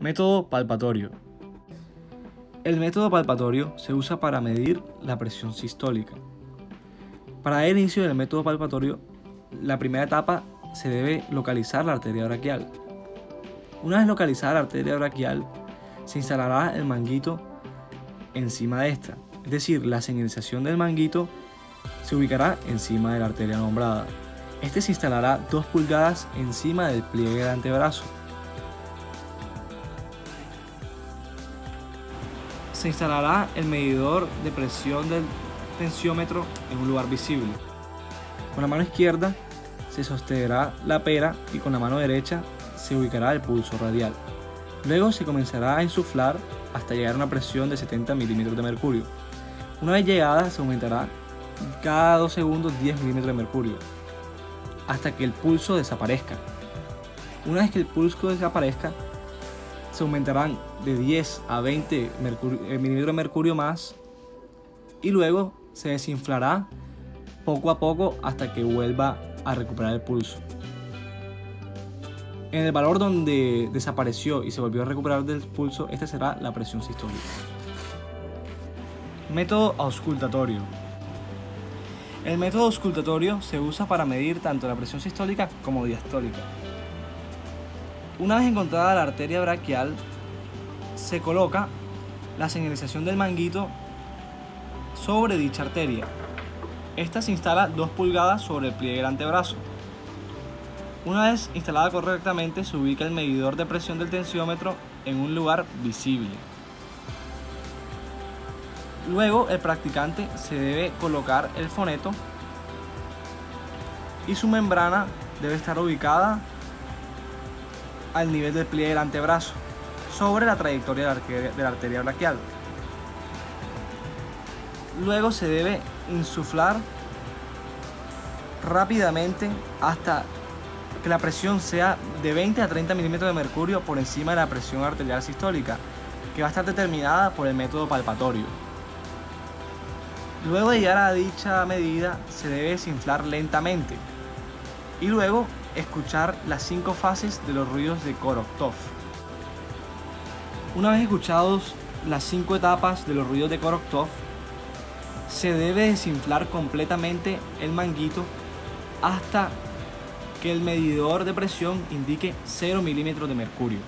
Método palpatorio. El método palpatorio se usa para medir la presión sistólica. Para el inicio del método palpatorio, la primera etapa se debe localizar la arteria braquial. Una vez localizada la arteria braquial, se instalará el manguito encima de esta, es decir, la señalización del manguito se ubicará encima de la arteria nombrada. Este se instalará 2 pulgadas encima del pliegue del antebrazo. Se instalará el medidor de presión del tensiómetro en un lugar visible. Con la mano izquierda se sostendrá la pera y con la mano derecha se ubicará el pulso radial. Luego se comenzará a insuflar hasta llegar a una presión de 70 milímetros de mercurio. Una vez llegada se aumentará cada 2 segundos 10 milímetros de mercurio hasta que el pulso desaparezca. Una vez que el pulso desaparezca, se aumentarán de 10 a 20 milímetros de mercurio más y luego se desinflará poco a poco hasta que vuelva a recuperar el pulso. En el valor donde desapareció y se volvió a recuperar del pulso, esta será la presión sistólica. Método auscultatorio. El método auscultatorio se usa para medir tanto la presión sistólica como diastólica. Una vez encontrada la arteria braquial, se coloca la señalización del manguito sobre dicha arteria. Esta se instala 2 pulgadas sobre el pliegue del antebrazo. Una vez instalada correctamente, se ubica el medidor de presión del tensiómetro en un lugar visible. Luego, el practicante se debe colocar el foneto y su membrana debe estar ubicada al nivel del pliegue del antebrazo, sobre la trayectoria de la arteria braquial. Luego se debe insuflar rápidamente hasta que la presión sea de 20 a 30 milímetros de mercurio por encima de la presión arterial sistólica, que va a estar determinada por el método palpatorio. Luego de llegar a dicha medida, se debe desinflar lentamente y luego escuchar las 5 fases de los ruidos de Korotkov. Una vez escuchados las 5 etapas de los ruidos de Korotkov, se debe desinflar completamente el manguito hasta que el medidor de presión indique 0 milímetros de mercurio.